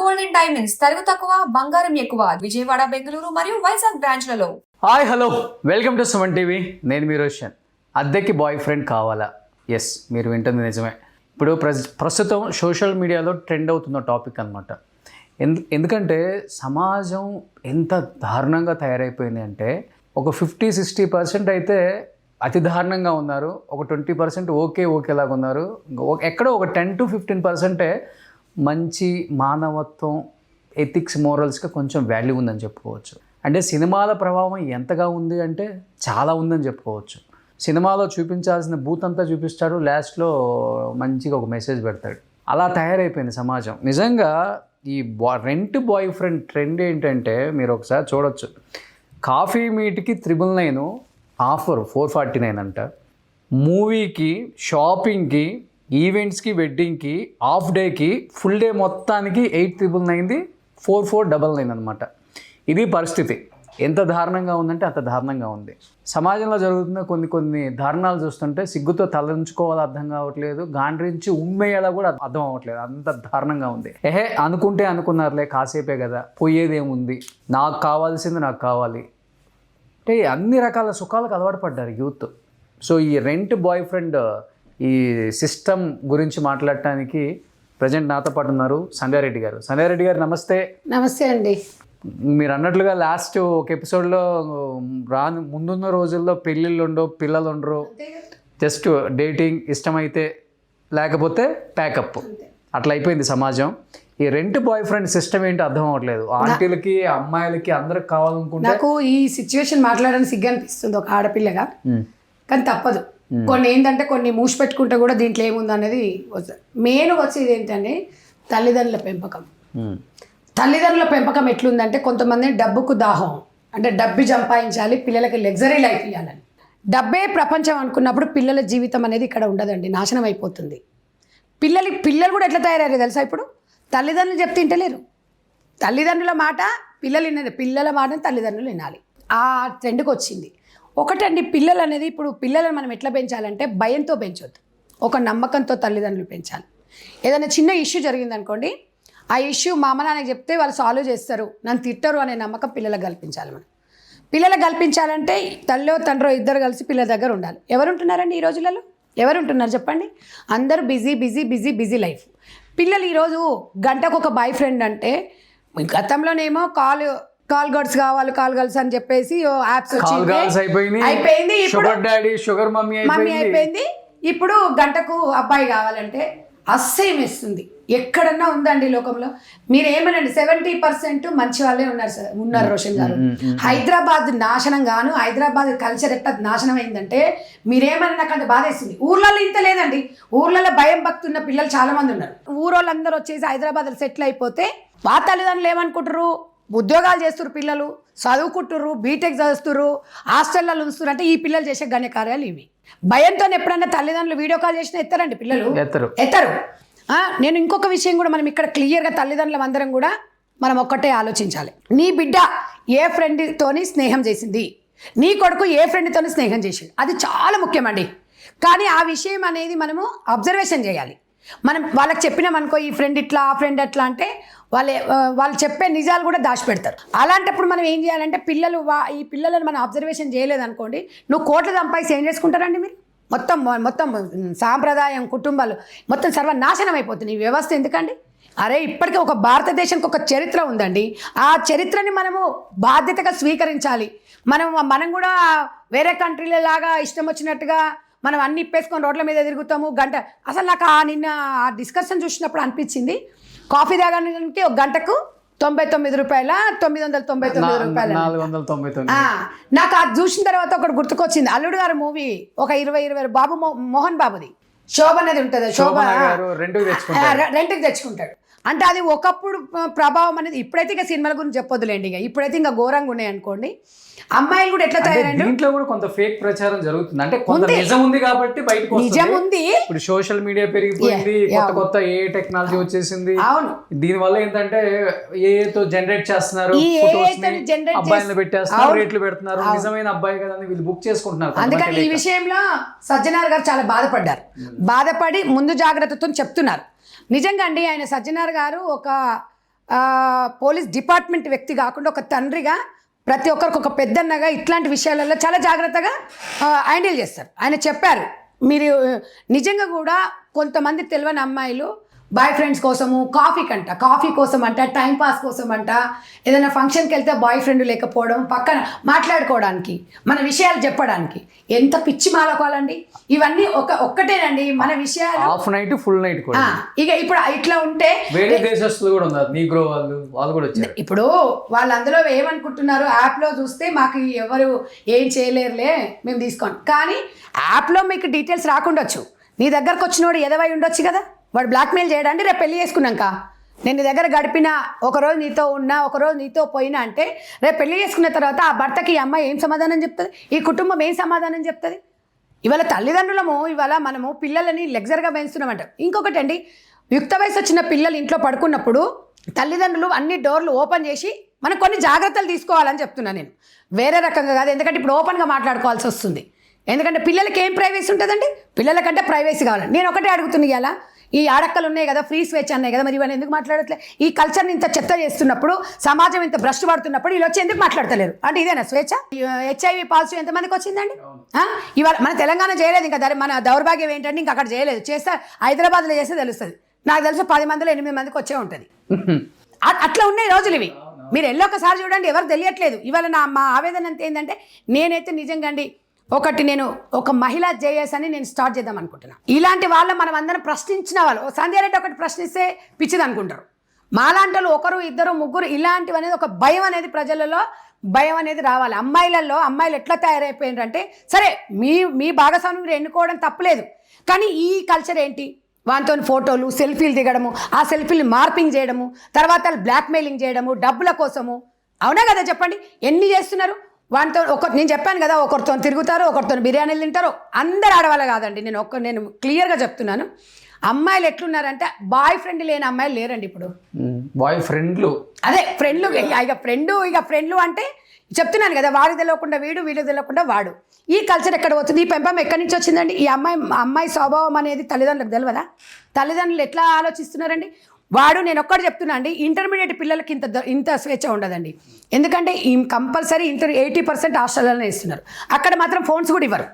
Golden diamonds తరుగు తక్కువ బంగారం ఎక్కువ విజయవాడ బెంగళూరు మరియు వైజాగ్ బ్రాంచ్లలో. Hi hello welcome to Suman TV. నేను మీ రోషన్. అద్దెకి బాయ్ ఫ్రెండ్ కావాలా? ఎస్, మీరు వింటుంది నిజమే. ఇప్పుడు ప్రస్తుతం సోషల్ మీడియాలో ట్రెండ్ అవుతున్న టాపిక్ అనమాట. ఎందుకంటే సమాజం ఎంత దారుణంగా తయారైపోయింది అంటే ఒక 50-60% అయితే అతి దారుణంగా ఉన్నారు, ఒక 20% ఓకేలాగా ఉన్నారు, ఎక్కడో ఒక 10-15% మంచి మానవత్వం, ఎథిక్స్, మోరల్స్గా కొంచెం వాల్యూ ఉందని చెప్పుకోవచ్చు. అంటే సినిమాల ప్రభావం ఎంతగా ఉంది అంటే చాలా ఉందని చెప్పుకోవచ్చు. సినిమాలో చూపించాల్సిన బూత్ అంతా చూపిస్తాడు, లాస్ట్లో మంచిగా ఒక మెసేజ్ పెడతాడు. అలా తయారైపోయింది సమాజం. నిజంగా ఈ రెంట్ బాయ్ ఫ్రెండ్ ట్రెండ్ ఏంటంటే మీరు ఒకసారి చూడొచ్చు. కాఫీ మీట్కి 999 ఆఫర్ 449 అంట. మూవీకి, షాపింగ్కి, ఈవెంట్స్కి, వెడ్డింగ్కి, హాఫ్ డేకి, ఫుల్ డే మొత్తానికి 899 4499 అనమాట. ఇది పరిస్థితి. ఎంత దారుణంగా ఉందంటే అంత దారుణంగా ఉంది. సమాజంలో జరుగుతున్న కొన్ని దారుణాలు చూస్తుంటే సిగ్గుతో తలంచుకోవాలో అర్థం కావట్లేదు, గాండ్రించి ఉమ్మేయాలో కూడా అర్థం అవ్వట్లేదు. అంత దారుణంగా ఉంది. అనుకుంటే అనుకున్నారులే, కాసేపే కదా, పోయేదేముంది, నాకు కావాల్సింది నాకు కావాలి అంటే అన్ని రకాల సుఖాలకు అలవాటు పడ్డారు యూత్. సో ఈ రెంట్ బాయ్ ఫ్రెండ్ ఈ సిస్టమ్ గురించి మాట్లాడటానికి ప్రజెంట్ నాతో పాటు ఉన్నారు సంధ్యా రెడ్డి గారు. సంధ్యా రెడ్డి గారు నమస్తే. నమస్తే అండి. మీరు అన్నట్లుగా లాస్ట్ ఒక ఎపిసోడ్లో ముందున్న రోజుల్లో పెళ్ళిళ్ళు ఉండవు, పిల్లలు ఉండరు, జస్ట్ డేటింగ్, ఇష్టమైతే లేకపోతే ప్యాకప్, అట్లా అయిపోయింది సమాజం. ఈ రెంట్ బాయ్ ఫ్రెండ్ సిస్టమ్ ఏంటో అర్థం అవ్వట్లేదు. ఆంటీలకి, అమ్మాయిలకి అందరికి కావాలనుకుంటే నాకు ఈ సిచ్యువేషన్ మాట్లాడడానికి సిగ్గు అనిపిస్తుంది ఒక ఆడపిల్లగా, కానీ తప్పదు. కొన్ని ఏంటంటే కొన్ని మూసి పెట్టుకుంటే కూడా దీంట్లో ఏముంది అనేది మెయిన్ వచ్చేది ఏంటంటే తల్లిదండ్రుల పెంపకం. తల్లిదండ్రుల పెంపకం ఎట్లుందంటే కొంతమంది డబ్బుకు దాహం, అంటే డబ్బు సంపాదించాలి, పిల్లలకి లగ్జరీ లైఫ్ ఇవ్వాలని. డబ్బే ప్రపంచం అనుకున్నప్పుడు పిల్లల జీవితం అనేది ఇక్కడ ఉండదండి, నాశనం అయిపోతుంది. పిల్లలు కూడా ఎట్లా తయారయ్యారు తెలుసా? ఇప్పుడు తల్లిదండ్రులు చెప్తే తింటలేరు. తల్లిదండ్రుల మాట పిల్లలు వినాలి, పిల్లల మాట తల్లిదండ్రులు వినాలి. ఆ ట్రెండ్కి వచ్చింది. ఒకటండి, పిల్లలు అనేది ఇప్పుడు పిల్లలను మనం ఎట్లా పెంచాలంటే భయంతో పెంచొద్దు, ఒక నమ్మకంతో తల్లిదండ్రులు పెంచాలి. ఏదైనా చిన్న ఇష్యూ జరిగిందనుకోండి, ఆ ఇష్యూ మా అమ్మ నాన్నకి చెప్తే వాళ్ళు సాల్వ్ చేస్తారు, నన్ను తిట్టరు అనే నమ్మకం పిల్లలకు కల్పించాలి. మనం పిల్లలకు కల్పించాలంటే తల్లో తండ్రో ఇద్దరు కలిసి పిల్లల దగ్గర ఉండాలి. ఎవరుంటున్నారండి ఈ రోజులలో? ఎవరుంటున్నారు చెప్పండి? అందరూ బిజీ లైఫ్. పిల్లలు ఈరోజు గంటకు ఒక బాయ్ ఫ్రెండ్ అంటే, గతంలోనేమో కాల్ గర్ల్స్ కావాలి, కాల్ గర్ల్స్ అని చెప్పేసి యాప్స్ అయిపోయింది. షుగర్ మమ్మీ అయిపోయింది. ఇప్పుడు గంటకు అబ్బాయి కావాలంటే అస్సహ్యం వేస్తుంది. ఎక్కడన్నా ఉందండి లోకంలో? మీరు ఏమనండి, 70% మంచి వాళ్ళే ఉన్నారు రోషన్ గారు. హైదరాబాద్ నాశనం గాను, హైదరాబాద్ కల్చర్ ఎట్లా నాశనం అయిందంటే మీరేమన్నా నాకు అంత బాధ వేస్తుంది. ఊర్లలో ఇంత లేదండి, ఊర్లలో భయం భక్తున్న పిల్లలు చాలా మంది ఉన్నారు. ఊరోళ్ళందరూ వచ్చేసి హైదరాబాద్లో సెటిల్ అయిపోతే మా తల్లిదండ్రులు ఏమనుకుంటారు? ఉద్యోగాలు చేస్తున్నారు, పిల్లలు చదువుకుంటుర్రు, బీటెక్ చదువుతున్నారు, హాస్టల్లో ఉంచుతున్నారు. అంటే ఈ పిల్లలు చేసే ఘనకార్యాలు ఇవి. భయంతో ఎప్పుడన్నా తల్లిదండ్రులు వీడియో కాల్ చేసినా ఎత్తారండి పిల్లలు, ఎత్తరు. నేను ఇంకొక విషయం కూడా మనం ఇక్కడ క్లియర్గా తల్లిదండ్రులం అందరం కూడా మనం ఒక్కటే ఆలోచించాలి. నీ బిడ్డ ఏ ఫ్రెండ్తోని స్నేహం చేసింది, నీ కొడుకు ఏ ఫ్రెండ్తోని స్నేహం చేసింది, అది చాలా ముఖ్యమండి. కానీ ఆ విషయం అనేది మనము అబ్జర్వేషన్ చేయాలి. మనం వాళ్ళకి చెప్పినామనుకో, ఈ ఫ్రెండ్ ఇట్లా, ఆ ఫ్రెండ్ ఎట్లా అంటే వాళ్ళు చెప్పే నిజాలు కూడా దాచిపెడతారు. అలాంటప్పుడు మనం ఏం చేయాలంటే ఈ పిల్లలను మనం అబ్జర్వేషన్ చేయలేదనుకోండి, నువ్వు కోట్లు సంపాదించి ఏం చేసుకుంటారండి మీరు? మొత్తం సాంప్రదాయం, కుటుంబాలు మొత్తం సర్వనాశనం అయిపోతుంది ఈ వ్యవస్థ. ఎందుకండి? అరే ఇప్పటికీ ఒక భారతదేశానికి ఒక చరిత్ర ఉందండి. ఆ చరిత్రని మనము బాధ్యతగా స్వీకరించాలి. మనం కూడా వేరే కంట్రీల లాగా ఇష్టం వచ్చినట్టుగా మనం అన్ని ఇప్పేసుకొని రోడ్ల మీద తిరుగుతాము. అసలు నాకు నిన్న ఆ డిస్కషన్ చూసినప్పుడు అనిపించింది, కాఫీ తాగడానికి ఒక గంటకు 99 రూపాయల, 999 రూపాయలు. నాకు అది చూసిన తర్వాత ఒకటి గుర్తుకొచ్చింది. అల్లుడు గారు మూవీ ఒక 20 బాబు మోహన్ బాబుది, శోభ అనేది ఉంటుంది. శోభ రెంట్కి తెచ్చుకుంటాడు. అంటే అది ఒకప్పుడు ప్రభావం అనేది. ఇప్పుడైతే ఇక సినిమాల గురించి చెప్పొద్దులేండి, ఇప్పుడైతే ఇంకా ఘోరంగా ఉన్నాయి అనుకోండి. అమ్మాయిలు కూడా ఎట్లా తయారైంది, దీంట్లో కూడా కొంత ఫేక్ ప్రచారం జరుగుతుంది. అంటే కొంత నిజం ఉంది కాబట్టి బయటకు నిజం ఉంది. ఇప్పుడు సోషల్ మీడియా పెరిగిపోయింది, కొత్త ఏ టెక్నాలజీ వచ్చేసింది. అవును, దీని వల్ల ఏంటంటే ఏతో జనరేట్ చేస్తున్నారు, అబ్బాయిలను పెట్టేస్తున్నారు, రేట్లు పెడుతున్నారు, నిజమైన అబ్బాయి కదా వీళ్ళు బుక్ చేసుకుంటున్నారు. అందుకని ఈ విషయంలో సజ్జనార్ గారు చాలా బాధపడ్డారు. బాధపడి ముందు జాగ్రత్తతో చెప్తున్నారు. నిజంగా అండి, ఆయన సజ్జనార్ గారు ఒక పోలీస్ డిపార్ట్మెంట్ వ్యక్తి కాకుండా ఒక తండ్రిగా ప్రతి ఒక్కరికి ఒక పెద్దన్నగా ఇట్లాంటి విషయాలలో చాలా జాగ్రత్తగా హ్యాండిల్ చేస్తారు. ఆయన చెప్పారు, మీరు నిజంగా కూడా కొంతమంది తెలియని అమ్మాయిలు బాయ్ ఫ్రెండ్స్ కోసము కాఫీ కోసం అంట, టైం పాస్ కోసం అంట, ఏదైనా ఫంక్షన్కి వెళ్తే బాయ్ ఫ్రెండ్ లేకపోవడం, పక్కన మాట్లాడుకోవడానికి, మన విషయాలు చెప్పడానికి ఎంత పిచ్చి మాలకోవాలండి. ఇవన్నీ ఒక్కటేనండి మన విషయాలు. హాఫ్ నైట్ ఫుల్ నైట్ కూడా. ఇక ఇప్పుడు ఇట్లా ఉంటే వేరే దేశస్తులు కూడా ఉన్నారు, నీగ్రో వాళ్ళు కూడా వచ్చారు. ఇప్పుడు వాళ్ళు అందులో ఏమనుకుంటున్నారు, యాప్లో చూస్తే మాకు ఎవరు ఏం చేయలేరులే మేము తీసుకోండి, కానీ యాప్లో మీకు డీటెయిల్స్ రాకుండొచ్చు. నీ దగ్గరకు వచ్చినోడు ఎదవై ఉండొచ్చు కదా, వాడు బ్లాక్మెయిల్ చేయడానికి రేపు పెళ్లి చేసుకున్నాక నేను నీ దగ్గర గడిపిన ఒకరోజు నీతో ఉన్నా ఒకరోజు నీతో పోయినా అంటే రేపు పెళ్లి చేసుకున్న తర్వాత ఆ భర్తకి ఈ అమ్మాయి ఏం సమాధానం చెప్తుంది, ఈ కుటుంబం ఏం సమాధానం చెప్తుంది? ఇవాళ తల్లిదండ్రులము ఇవాళ మనము పిల్లలని లెగ్జర్గా పెంచుతున్నామంట. ఇంకొకటి అండి, యుక్త వయసు వచ్చిన పిల్లలు ఇంట్లో పడుకున్నప్పుడు తల్లిదండ్రులు అన్ని డోర్లు ఓపెన్ చేసి మనం కొన్ని జాగ్రత్తలు తీసుకోవాలని చెప్తున్నాను నేను, వేరే రకంగా కాదు. ఎందుకంటే ఇప్పుడు ఓపెన్గా మాట్లాడుకోవాల్సి వస్తుంది. ఎందుకంటే పిల్లలకి ఏం ప్రైవసీ ఉంటుందండి, పిల్లలకంటే ప్రైవసీ కావాలండి. నేను ఒకటే అడుగుతుంది, ఇలా ఈ ఆడక్కలు ఉన్నాయి కదా, ఫ్రీ స్వేచ్ఛ అన్నాయి కదా, మరి ఇవన్నీ ఎందుకు మాట్లాడట్లే? ఈ కల్చర్ని ఇంత చెత్త చేస్తున్నప్పుడు, సమాజం ఇంత భ్రష్టు పడుతున్నప్పుడు వీళ్ళు వచ్చి ఎందుకు మాట్లాడతలేరు? అంటే ఇదేనా స్వేచ్ఛ? HIV పాజిటివ్ ఎంతమందికి వచ్చిందండి? ఇవాళ మన తెలంగాణ చేయలేదు, ఇంకా మన దౌర్భాగ్యం ఏంటంటే ఇంకా అక్కడ చేయలేదు. చేస్తే హైదరాబాద్లో చేస్తే తెలుస్తుంది. నాకు తెలుసు 10 మందిలో 8 మందికి వచ్చే ఉంటుంది. అట్లా ఉన్నాయి రోజులు ఇవి. మీరు ఒకసారి చూడండి, ఎవరు తెలియట్లేదు. ఇవాళ మా ఆవేదన అంత ఏంటంటే, నేనైతే నిజంగా అండి నేను ఒక మహిళా జేఎస్ అని నేను స్టార్ట్ చేద్దాం అనుకుంటున్నాను. ఇలాంటి వాళ్ళు మనం అందరం ప్రశ్నించిన వాళ్ళు, సంధ్య రెడ్డి ఒకటి ప్రశ్నిస్తే పిచ్చిది అనుకుంటారు. మాలాంటి వాళ్ళు ఒకరు ఇద్దరు ముగ్గురు ఇలాంటివి అనేది ఒక భయం అనేది ప్రజలలో భయం అనేది రావాలి. అమ్మాయిలు ఎట్లా తయారైపోయినారంటే, సరే మీ భాగస్వామిని మీరు ఎన్నుకోవడం తప్పులేదు, కానీ ఈ కల్చర్ ఏంటి? వాటితో ఫోటోలు సెల్ఫీలు దిగడము, ఆ సెల్ఫీలు మార్పింగ్ చేయడము, తర్వాత బ్లాక్మెయిలింగ్ చేయడము డబ్బుల కోసము. అవునా కదా చెప్పండి, ఎన్ని చేస్తున్నారు? వాటితో నేను చెప్పాను కదా, ఒకరితో తిరుగుతారు, ఒకరితో బిర్యానీలు తింటారు. అందరు ఆడవాళ్ళు కాదండి, నేను క్లియర్గా చెప్తున్నాను. అమ్మాయిలు ఎట్లున్నారంటే బాయ్ ఫ్రెండ్ లేని అమ్మాయిలు లేరండి ఇప్పుడు. బాయ్ ఫ్రెండ్లు, అదే ఫ్రెండ్లు, ఇక ఫ్రెండ్లు అంటే చెప్తున్నాను కదా, వాడికి తెలియకుండా వీడికి తెలియకుండా వాడు. ఈ కల్చర్ ఎక్కడ పోతుంది? ఈ పెంపం ఎక్కడి నుంచి వచ్చిందండి? ఈ అమ్మాయి స్వభావం అనేది తల్లిదండ్రులకు తెలియదా? తల్లిదండ్రులు ఎట్లా ఆలోచిస్తున్నారండి? నేను ఒక్కటి చెప్తున్నా అండి, ఇంటర్మీడియట్ పిల్లలకి ఇంత స్వేచ్ఛ ఉండదండి. ఎందుకంటే కంపల్సరీ 80% హాస్టల్లోనే ఇస్తున్నారు. అక్కడ మాత్రం ఫోన్స్ కూడా ఇవ్వరు.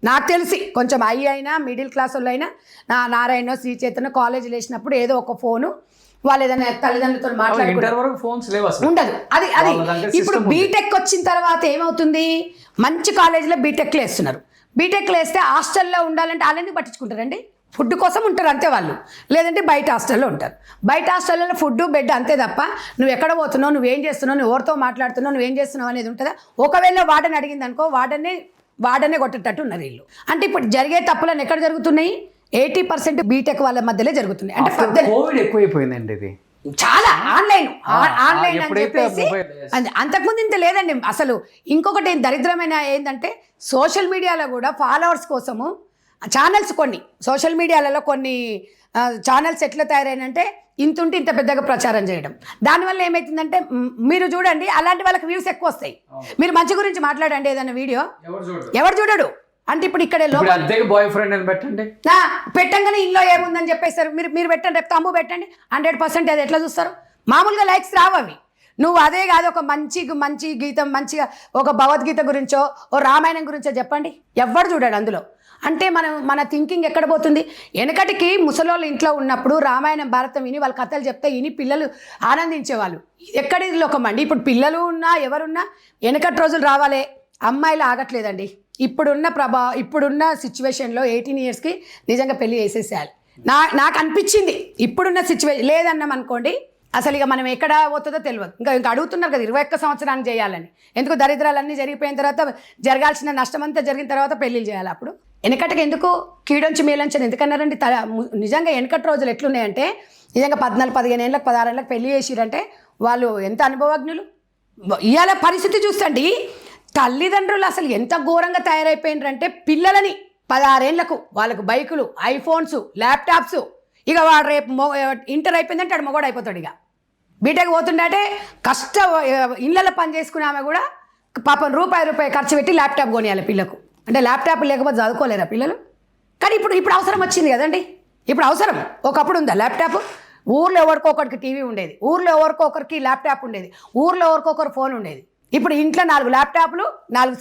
నాకు తెలిసి కొంచెం అయినా మిడిల్ క్లాస్ వాళ్ళు అయినా నారాయణ శ్రీ చైతన్య కాలేజీలో వేసినప్పుడు ఏదో ఒక ఫోను వాళ్ళు ఏదైనా తల్లిదండ్రులతో మాట్లాడుకుంటారు, ఉండదు. అది ఇప్పుడు బీటెక్ వచ్చిన తర్వాత ఏమవుతుంది, మంచి కాలేజీలో బీటెక్లో వేస్తున్నారు. బీటెక్లో వేస్తే హాస్టల్లో ఉండాలంటే వాళ్ళని పట్టించుకుంటారండి. ఫుడ్ కోసం ఉంటారు అంతే వాళ్ళు, లేదంటే బయట హాస్టల్లో ఉంటారు. బయట హాస్టల్లో ఫుడ్ బెడ్ అంతే తప్ప నువ్వు ఎక్కడ పోతున్నావు, నువ్వేం చేస్తున్నావు, నువ్వు ఎవరితో మాట్లాడుతున్నావు, నువ్వేం చేస్తున్నావు అనేది ఉంటుందా? ఒకవేళ వాడని అడిగింది అనుకో, వాడనే కొట్టేటట్టు ఉన్నారు వీళ్ళు. అంటే ఇప్పుడు జరిగే తప్పులను ఎక్కడ జరుగుతున్నాయి? 80% బీటెక్ వాళ్ళ మధ్యలో జరుగుతున్నాయి. అంటే కోవిడ్ ఎక్కువైపోయిందండి, ఇది చాలా ఆన్లైన్ అని చెప్పేసి. అంతకుముందు ఇంత లేదండి అసలు. ఇంకొకటి దరిద్రమైన ఏంటంటే, సోషల్ మీడియాలో కూడా ఫాలోవర్స్ కోసము ఛానల్స్, సోషల్ మీడియాలలో కొన్ని ఛానల్స్ ఎట్లా తయారైనంటే ఇంతుంటే ఇంత పెద్దగా ప్రచారం చేయడం. దానివల్ల ఏమవుతుందంటే, మీరు చూడండి అలాంటి వాళ్ళకి వ్యూస్ ఎక్కువ వస్తాయి. మీరు మంచి గురించి మాట్లాడండి ఏదైనా వీడియో, ఎవరు చూడడు. అంటే ఇప్పుడు ఇక్కడ బాయ్ ఫ్రెండ్ అని పెట్టంగానే ఇంట్లో ఏముందని చెప్పేస్తారు. మీరు పెట్టండి, రేపు తమ్ము పెట్టండి, 100% అది ఎట్లా చూస్తారు? మామూలుగా లైక్స్ రావు అవి. నువ్వు అదే కాదు, ఒక మంచి గీతం, మంచిగా ఒక భగవద్గీత గురించో ఓ రామాయణం గురించో చెప్పండి, ఎవ్వరు చూడాడు అందులో. అంటే మన థింకింగ్ ఎక్కడ పోతుంది? వెనకటికి ముసలోళ్ళు ఇంట్లో ఉన్నప్పుడు రామాయణం భారతం విని వాళ్ళ కథలు చెప్తే విని పిల్లలు ఆనందించేవాళ్ళు. ఎక్కడి లోకం అండి ఇప్పుడు? పిల్లలు ఉన్నా ఎవరున్నా వెనకటి రోజులు రావాలే. అమ్మాయిలు ఆగట్లేదండి. ఇప్పుడున్న సిచ్యువేషన్లో 18 yearsకి నిజంగా పెళ్లి చేసేసేయాలి. నాకు అనిపించింది. ఇప్పుడున్న సిచ్యువేషన్ లేదన్నాం అనుకోండి, అసలు ఇక మనం ఎక్కడ పోతుందో తెలియదు. ఇంకా అడుగుతున్నారు కదా 21 సంవత్సరానికి చేయాలని. ఎందుకు? దరిద్రాలన్నీ జరిగిపోయిన తర్వాత, జరగాల్సిన నష్టం అంతా జరిగిన తర్వాత పెళ్ళిళ్ళు చేయాలి. అప్పుడు వెనకటికి ఎందుకు కీడొంచి మేలంచని ఎందుకన్నారండి? నిజంగా వెనకటి రోజులు ఎట్లున్నాయంటే, నిజంగా 14, 15 ఏళ్ళకి 16 ఏళ్ళకి పెళ్లి చేసిరంటే వాళ్ళు ఎంత అనుభవజ్ఞులు. ఇవాళ పరిస్థితి చూస్తండి, తల్లిదండ్రులు అసలు ఎంత ఘోరంగా తయారైపోయినారంటే, పిల్లలని 16 ఏళ్లకు వాళ్ళకు బైకులు, ఐఫోన్స్, ల్యాప్టాప్స్. ఇక వాడు రేపు ఇంటర్ అయిపోయిందంటే వాడు మొగోడు అయిపోతాడు. ఇక బీటెక్ పోతుండే ఇళ్ళలో పని చేసుకునే ఆమె కూడా పాపం రూపాయి ఖర్చు పెట్టి ల్యాప్టాప్ కొనియాలి పిల్లకు. అంటే ల్యాప్టాప్ లేకపోతే చదువుకోలేరా పిల్లలు? కానీ ఇప్పుడు అవసరం వచ్చింది కదండి. ఇప్పుడు అవసరం. ఒకప్పుడు ఉందా ల్యాప్టాప్? ఊర్లో ఎవరికొకరికి టీవీ ఉండేది, ఊర్లో ఎవరికొకరికి ల్యాప్టాప్ ఉండేది, ఊర్లో ఎవరికొకరు ఫోన్ ఉండేది. ఇప్పుడు ఇంట్లో 4 ల్యాప్టాప్లు, 4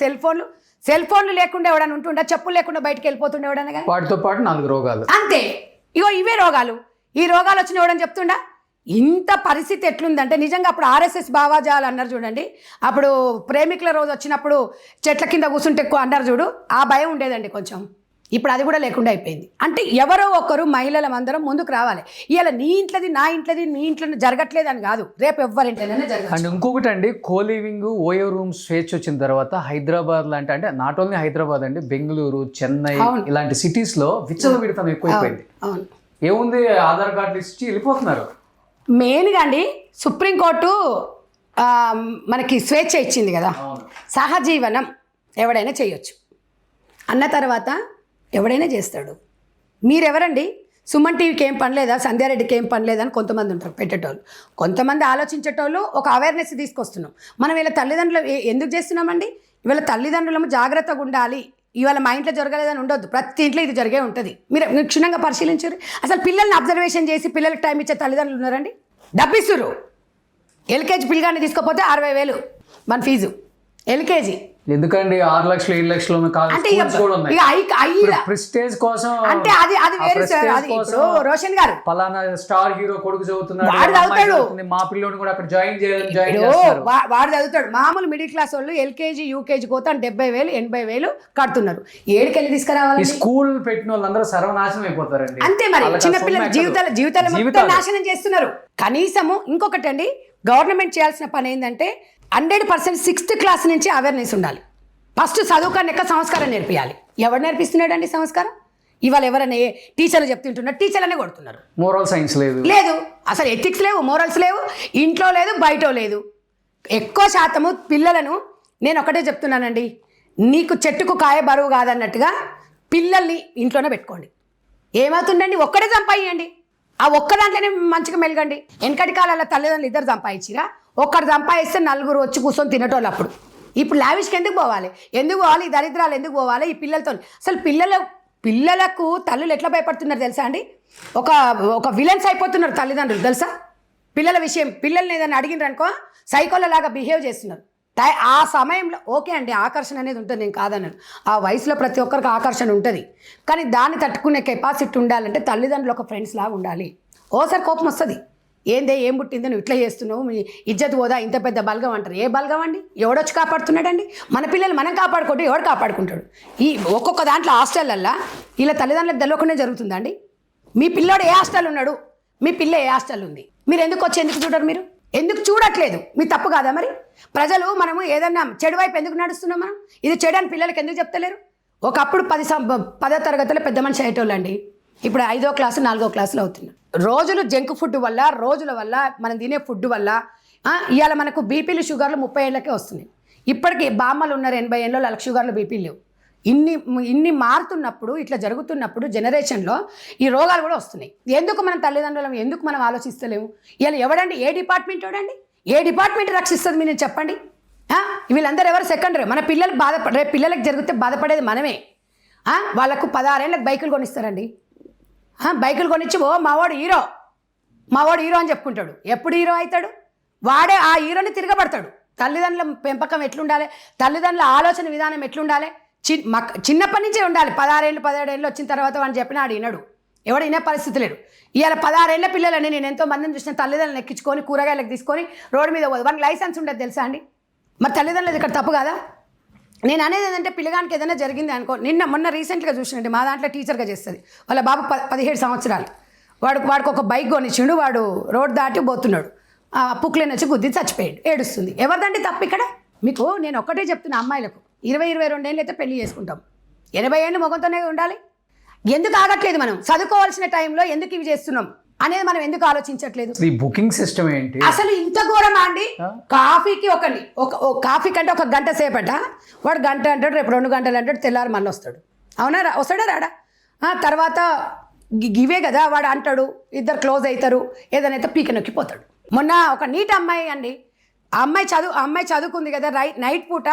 సెల్ ఫోన్లు లేకుండా ఎవడన్నా ఉంటుండే, చెప్పులు లేకుండా బయటకు వెళ్ళిపోతుండే ఎవడన్నా కానీ. వాటితో పాటు 4 రోగాలు అంతే. ఇగో ఇవే రోగాలు. ఈ రోగాలు వచ్చిన ఎవడని చెప్తుండా? ఇంత పరిస్థితి ఎట్లుందంటే నిజంగా అప్పుడు ఆర్ఎస్ఎస్ భావాజాలు అన్నారు చూడండి, అప్పుడు ప్రేమికుల రోజు వచ్చినప్పుడు చెట్ల కింద కూర్చుంటే ఎక్కువ అన్నారు చూడు, ఆ భయం ఉండేదండి కొంచెం. ఇప్పుడు అది కూడా లేకుండా అయిపోయింది. అంటే ఎవరో ఒకరు మహిళలం అందరం ముందుకు రావాలి. ఇవాళ నీ ఇంట్లోది నా ఇంట్లోది మీ ఇంట్లో జరగట్లేదు అని కాదు, రేపు ఎవరింటైనా జరగదు. అండ్ ఇంకొకటి అండి, కోలివింగ్ ఓయో రూమ్ స్వేచ్ఛ వచ్చిన తర్వాత హైదరాబాద్ లాంటి, అంటే నాట్ ఓన్లీ హైదరాబాద్ అండి, బెంగళూరు, చెన్నై ఇలాంటి సిటీస్లో విచ్చలవిడితనం ఎక్కువైపోయింది. అవును, ఏముంది, ఆధార్ కార్డులు ఇచ్చి వెళ్ళిపోతున్నారు. మెయిన్గా అండి సుప్రీంకోర్టు మనకి స్వేచ్ఛ ఇచ్చింది కదా, సహజీవనం ఎవడైనా చేయొచ్చు అన్న తర్వాత ఎవడైనా చేస్తాడు. మీరెవరండి? సుమన్ టీవీకి ఏం పని లేదా, సంధ్యారెడ్డికి ఏం పని లేదని కొంతమంది ఉంటారు పెట్టేటోళ్ళు. కొంతమంది ఆలోచించేటోళ్ళు ఒక అవేర్నెస్ తీసుకొస్తున్నాం. మనం వీళ్ళ తల్లిదండ్రులు ఎందుకు చేస్తున్నామండి? ఇవాళ తల్లిదండ్రులము జాగ్రత్తగా ఉండాలి. ఇవాళ మా ఇంట్లో జరగలేదని ఉండొద్దు, ప్రతి ఇంట్లో ఇది జరిగే ఉంటుంది. మీరు క్షుణ్ణంగా పరిశీలించారు. అసలు పిల్లల్ని అబ్జర్వేషన్ చేసి పిల్లలకి టైం ఇచ్చే తల్లిదండ్రులు ఉన్నారండి? డబ్బిస్తురు. ఎల్కేజీ పిల్లగాన్ని తీసుకోపోతే 60,000 మన ఫీజు ఎల్కేజీ. ఎందుకండి 6 లక్షలు 7 లక్షలు అంటే ప్రెస్టేజ్ కోసం, అంటే అది వేరు సార్. అది ఇప్పుడు రోషన్ గారు పలానా స్టార్ హీరో కొడుకు చదువుతున్నాడు, వాడు చదువుతాడు, మా పిల్లోని కూడా అక్కడ జాయిన్ చేయాలి, వాడు చదువుతాడు. మామూలు మిడిల్ క్లాస్ వాళ్ళు ఎల్కేజీ యూకేజీ పోతే 70,000 80,000 కడుతున్నారు. ఏడుకెళ్ళి తీసుకురావాలి? స్కూల్ పెట్టిన వాళ్ళందరూ సర్వనాశనం అయిపోతారండి. అంతే మరి. చిన్నపిల్లల జీవితాలు మొత్తం నాశనం చేస్తున్నారు. కనీసము ఇంకొకటి అండి, గవర్నమెంట్ చేయాల్సిన పని ఏంటంటే 100% 6th క్లాస్ నుంచి అవేర్నెస్ ఉండాలి. ఫస్ట్ చదువుకాన్ని ఎక్క సంస్కారం నేర్పియాలి. ఎవరు నేర్పిస్తున్నాడండి సంస్కారం? ఇవాళ ఎవరైనా టీచర్లు చెప్తుంటున్నారు, టీచర్లనే కొడుతున్నారు. మోరల్ సైన్స్ లేదు, అసలు ఎథిక్స్ లేవు, మోరల్స్ లేవు, ఇంట్లో లేదు, బయట లేదు. ఎక్కువ శాతము పిల్లలను నేను ఒకటే చెప్తున్నానండి, నీకు చెట్టుకు కాయ బరువు కాదన్నట్టుగా పిల్లల్ని ఇంట్లోనే పెట్టుకోండి. ఏమవుతుందండి? ఒక్కడే సంపాదించండి, ఆ ఒక్క దాంట్లోనే మంచిగా మెలగండి. వెనకటి కాలాల తల్లిదండ్రులు 2 సంపాదించిరా, ఒక్కడు సంపాదిస్తే 4 వచ్చి కూర్చొని తినటోళ్ళు. అప్పుడు ఇప్పుడు లావిష్కి ఎందుకు పోవాలి? ఈ దరిద్రాలు ఎందుకు పోవాలి ఈ పిల్లలతో? అసలు పిల్లలకు తల్లులు ఎట్లా భయపడుతున్నారు తెలుసా అండి? ఒక విలన్స్ అయిపోతున్నారు తల్లిదండ్రులు తెలుసా? పిల్లల విషయం, పిల్లల్ని ఏదైనా అడిగినారనుకో సైకోలలాగా బిహేవ్ చేస్తున్నారు. ఆ సమయంలో ఓకే అండి, ఆకర్షణ అనేది ఉంటుంది, నేను కాదన్నాను. ఆ వయసులో ప్రతి ఒక్కరికి ఆకర్షణ ఉంటుంది, కానీ దాన్ని తట్టుకునే కెపాసిటీ ఉండాలంటే తల్లిదండ్రులు ఒక ఫ్రెండ్స్ లాగా ఉండాలి. ఓసారి కోపం వస్తుంది, ఏం పుట్టిందో నువ్వు ఇట్లా చేస్తున్నావు, మీ ఇజ్జత్ పోదా, ఇంత పెద్ద బలగం అంటారు. ఏ బలగం అండి? ఎవడొచ్చి కాపాడుతున్నాడండి? మన పిల్లలు మనం కాపాడుకుంటే ఎవడు కాపాడుకుంటాడు? ఈ ఒక్కొక్క దాంట్లో హాస్టల్లల్లా ఇలా తల్లిదండ్రులకు తెలియకుండా జరుగుతుందండి. మీ పిల్లోడు ఏ హాస్టల్ ఉన్నాడు, మీ పిల్ల ఏ హాస్టల్ ఉంది, మీరు ఎందుకు చూడరు? మీరు ఎందుకు చూడట్లేదు? మీ తప్పు కాదా మరి? ప్రజలు మనము ఏదన్నా చెడు వైపు ఎందుకు నడుస్తున్నాం? మనం ఇది చెడు అని పిల్లలకి ఎందుకు చెప్తలేరు? ఒకప్పుడు 10వ తరగతిలో పెద్ద మనిషి అయ్యేటోళ్ళండి, ఇప్పుడు 5వ క్లాసు 4వ క్లాసులో అవుతున్నారు. రోజులు జంక్ ఫుడ్ వల్ల, రోజుల వల్ల, మనం తినే ఫుడ్ వల్ల ఇవాళ మనకు బీపీలు షుగర్లు 30 ఏళ్ళకే వస్తున్నాయి. ఇప్పటికీ బామ్మలు ఉన్నారు 80 ఏళ్ళలో, వాళ్ళకి షుగర్లు బీపీలు లేవు. ఇన్ని మారుతున్నప్పుడు, ఇట్లా జరుగుతున్నప్పుడు జనరేషన్లో ఈ రోగాలు కూడా వస్తున్నాయి. ఎందుకు మనం తల్లిదండ్రులం ఎందుకు మనం ఆలోచిస్తలేము? ఇలా ఎవడండి? ఏ డిపార్ట్మెంట్ వాడండి? ఏ డిపార్ట్మెంట్ రక్షిస్తుంది మీరు చెప్పండి? వీళ్ళందరూ ఎవరు సెకండరీ? మన పిల్లలు రేపు పిల్లలకు జరిగితే బాధపడేది మనమే. వాళ్ళకు 16 ఏళ్ళకి బైకులు కొనిస్తారండి. బైకులు కొనిచ్చి మావాడు హీరో అని చెప్పుకుంటాడు. ఎప్పుడు హీరో అవుతాడు? వాడే ఆ హీరోని తిరగబడతాడు. తల్లిదండ్రుల పెంపకం ఎట్లుండాలి, తల్లిదండ్రుల ఆలోచన విధానం ఎట్లుండాలి? చిన్నప్పటి నుంచే ఉండాలి. 16 ఏళ్ళు 17 ఏళ్ళు వచ్చిన తర్వాత వాడిని చెప్పినా ఆడు వినడు, ఎవడు వినే పరిస్థితి లేడు. ఇవాళ 16 ఏళ్ళ పిల్లలని నేను ఎంతో మందిని చూసిన తల్లిదండ్రులను ఎక్కించుకొని కూరగాయలకు తీసుకొని రోడ్డు మీద పోదు. వానికి లైసెన్స్ ఉండదు తెలుసా అండి? మరి తల్లిదండ్రులు ఇక్కడ తప్పు కదా? నేను అనేది ఏంటంటే పిల్లగానికి ఏదైనా జరిగింది అనుకో, మొన్న రీసెంట్గా చూసినట్టు మా దాంట్లో టీచర్గా చేస్తుంది. వాళ్ళ బాబు 17 సంవత్సరాలు. వాడికి ఒక బైక్ కొనిచ్చిండు, వాడు రోడ్ దాటి పోతున్నాడు, పుక్లేని వచ్చి గుద్ది చచ్చిపోయాడు, ఏడుస్తుంది. ఎవరిదంటే తప్పు ఇక్కడ? మీకు నేను ఒక్కటే చెప్తున్నా, అమ్మాయిలకు 20-22 ఏళ్ళు అయితే పెళ్లి చేసుకుంటాం, 80 ఏళ్ళు మొగంతోనే ఉండాలి. ఎందుకు ఆగట్లేదు? మనం చదువుకోవాల్సిన టైంలో ఎందుకు ఇవి చేస్తున్నాం అనేది మనం ఎందుకు ఆలోచించట్లేదు? ఈ బుకింగ్ సిస్టమ్ ఏంటి అసలు? ఇంత ఘోరమా అండి? కాఫీకి కాఫీ కంటే 1 గంట సేపట, వాడు గంట అంటాడు, రేపు 2 గంటలు అంటాడు, తెల్లారి మళ్ళీ వస్తాడు. అవునా? వస్తాడా రాడా? తర్వాత ఇవే కదా వాడు అంటాడు, ఇద్దరు క్లోజ్ అవుతారు, ఏదైనా పీక నొక్కిపోతాడు. మొన్న ఒక నీట్ అమ్మాయి అండి, ఆ అమ్మాయి చదువుకుంది కదా నైట్ పూట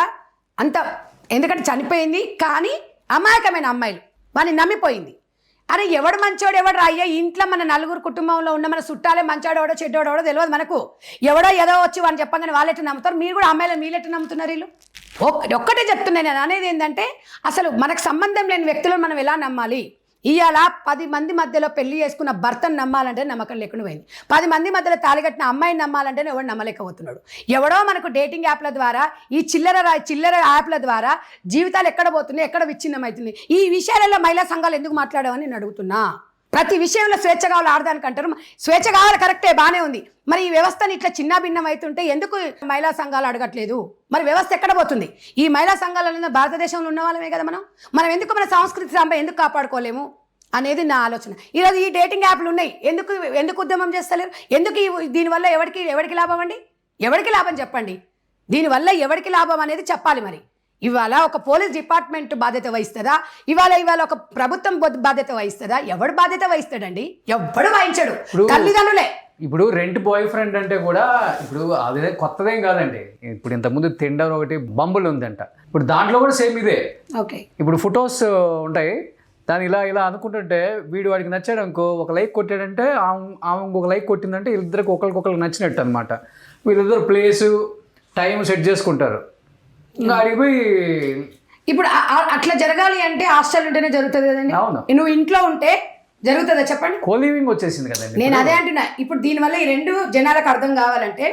అంత, ఎందుకంటే చనిపోయింది, కానీ అమాయకమైన అమ్మాయిలు వాడిని నమ్మిపోయింది. అరే ఎవడు మంచోడు ఎవడు రాయ్యా, ఇంట్లో మన నలుగురు కుటుంబంలో ఉన్న మన చుట్టాలే మంచోడెవడో చెడ్డోడెవడో తెలియదు మనకు. ఎవడో ఏదో వచ్చి వాళ్ళు చెప్పగానే వాళ్ళు ఎట్లా నమ్ముతారు, మీరు కూడా అమ్మాయిలు మీరు ఎట్లా నమ్ముతున్నారు? వీళ్ళు ఒక్కటే చెప్తున్నాను నేను అనేది ఏంటంటే, అసలు మనకు సంబంధం లేని వ్యక్తులను మనం ఎలా నమ్మాలి? ఇవాళ 10 మంది మధ్యలో పెళ్లి చేసుకున్న భర్తను నమ్మాలంటే నమ్మకం లేకుండా పోయింది. 10 మంది మధ్యలో తాళికట్టిన అమ్మాయిని నమ్మాలంటే ఎవడు నమ్మలేకపోతున్నాడు. ఎవడో మనకు డేటింగ్ యాప్ల ద్వారా, ఈ చిల్లర యాప్ల ద్వారా జీవితాలు ఎక్కడ పోతున్నాయి, ఎక్కడ విచ్ఛిన్నమవుతుంది? ఈ విషయాలలో మహిళా సంఘాలు ఎందుకు మాట్లాడవని నేను అడుగుతున్నా. ప్రతి విషయంలో స్వేచ్ఛ కావాలి ఆడదానికి అంటారు. స్వేచ్ఛ కావాలి, కరెక్టే, బాగానే ఉంది. మరి ఈ వ్యవస్థని ఇట్లా చిన్న భిన్నం అవుతుంటే ఎందుకు మహిళా సంఘాలు అడగట్లేదు? మరి వ్యవస్థ ఎక్కడ పోతుంది? ఈ మహిళా సంఘాలలో భారతదేశంలో ఉన్న వాళ్ళమే కదా మనం ఎందుకు మన సంస్కృతి సంపద ఎందుకు కాపాడుకోలేము అనేది నా ఆలోచన. ఈరోజు ఈ డేటింగ్ యాప్లు ఉన్నాయి, ఎందుకు ఉద్యమం చేస్తలేరు? ఎందుకు దీనివల్ల ఎవరికి లాభం అండి? ఎవరికి లాభం చెప్పండి. దీనివల్ల ఎవరికి లాభం అనేది చెప్పాలి. మరి ఇవాళ ఒక పోలీస్ డిపార్ట్మెంట్ బాధ్యత వహిస్తుందా? ఇవాళ ఒక ప్రభుత్వం బాధ్యత వహిస్తుందా? ఎవడు బాధ్యత వహిస్తాడండి? ఎవడు వహించడు, తల్లిదండ్రులే. ఇప్పుడు రెంట్ బాయ్ ఫ్రెండ్ అంటే కూడా ఇప్పుడు అదే కొత్తదేం కాదండి. ఇప్పుడు ఇంతకుముందు తిండర్ ఒకటి బంబులు ఉందంట, ఇప్పుడు దాంట్లో కూడా సేమ్ ఇదే. ఓకే, ఇప్పుడు ఫొటోస్ ఉంటాయి, దాన్ని ఇలా అనుకుంటుంటే వీడు వాడికి నచ్చాడు అనుకో, ఒక లైక్ కొట్టాడంటే ఆమె ఇంకొక లైక్ కొట్టిందంటే వీళ్ళిద్దరికి ఒకరికి నచ్చినట్టు అనమాట. వీళ్ళిద్దరు ప్లేసు టైం సెట్ చేసుకుంటారు. ఇంకా అడిగిపోయి ఇప్పుడు అట్లా జరగాలి అంటే హాస్టల్ ఉంటేనే జరుగుతుంది కదండి. అవును, నువ్వు ఇంట్లో ఉంటే జరుగుతుందా చెప్పండి? కోలివింగ్ వచ్చేసింది కదండి. నేను అదే అంటున్నా. ఇప్పుడు దీనివల్ల ఈ రెండు జనాలకు అర్థం కావాలంటే,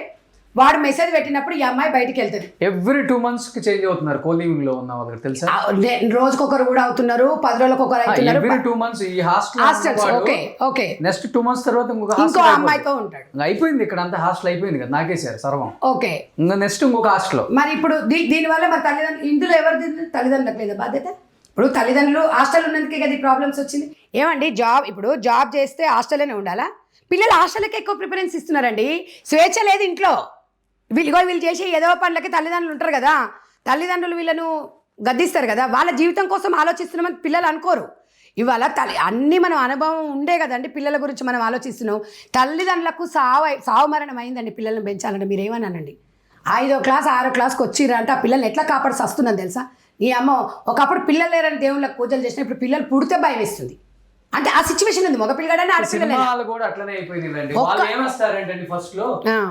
వాడు మెసేజ్ పెట్టినప్పుడు ఈ అమ్మాయి బయటికి వెళ్తుంది. ఎవ్రీ 2 months చే అవుతున్నారు కోలివింగ్ లో ఉన్న వాళ్ళకి తెలుసా? రోజుకొకరు కూడా అవుతున్నారు, 10 రోజులకొకరు అవుతున్నారు. ఎవ్రీ 2 months ఈ హాస్టల్ ఓకే, నెక్స్ట్ 2 months తర్వాత ఇంకో అమ్మాయితో ఉంటాడు. అయిపోయింది, ఇక్కడ అంతా హాస్టల్ అయిపోయింది కదా, నాకేసారు సర్వం. ఓకే, ఇంకా నెక్స్ట్ ఇంకొక హాస్టల్. మరి ఇప్పుడు దీనివల్ల మరి తల్లిదండ్రులు, ఇందులో ఎవరు తల్లిదండ్రులకు లేదా బాధ్యత? ఇప్పుడు తల్లిదండ్రులు హాస్టల్ ఉన్నందుకే కదా ఈ ప్రాబ్లమ్స్ వచ్చింది. ఏమండి, జాబ్ చేస్తే హాస్టల్లోనే ఉండాలా? పిల్లలు హాస్టల్కి ఎక్కువ ప్రిఫరెన్స్ ఇస్తున్నారండి. స్వేచ్ఛ లేదు ఇంట్లో. వీళ్ళు చేసే ఏదో పనులకి తల్లిదండ్రులు ఉంటారు కదా, తల్లిదండ్రులు వీళ్ళను గద్దిస్తారు కదా. వాళ్ళ జీవితం కోసం ఆలోచిస్తున్నామని పిల్లలు అనుకోరు. ఇవాళ అన్నీ మనం అనుభవం ఉండే కదండి, పిల్లల గురించి మనం ఆలోచిస్తున్నాం. తల్లిదండ్రులకు సావు మరణం అయిందండి పిల్లల్ని పెంచాలంటే. మీరేమన్నానండి, 5వ క్లాస్ 6వ క్లాస్కి వచ్చిర్రా అంటే ఆ పిల్లల్ని ఎట్లా కాపాడి వస్తున్నాను తెలుసా? నీ అమ్మ ఒకప్పుడు పిల్లలు లేరని దేవుళ్ళకి పూజలు చేసిన, ఇప్పుడు పిల్లలు పుడితే భయం వేస్తుంది. అంటే ఆ సిచ్యువేషన్ ఉంది. మగపిల్లగానే సినిమాలు కూడా అట్లనే అయిపోయిందండి. వాళ్ళు ఏమేస్తారంటే ఫస్ట్ లో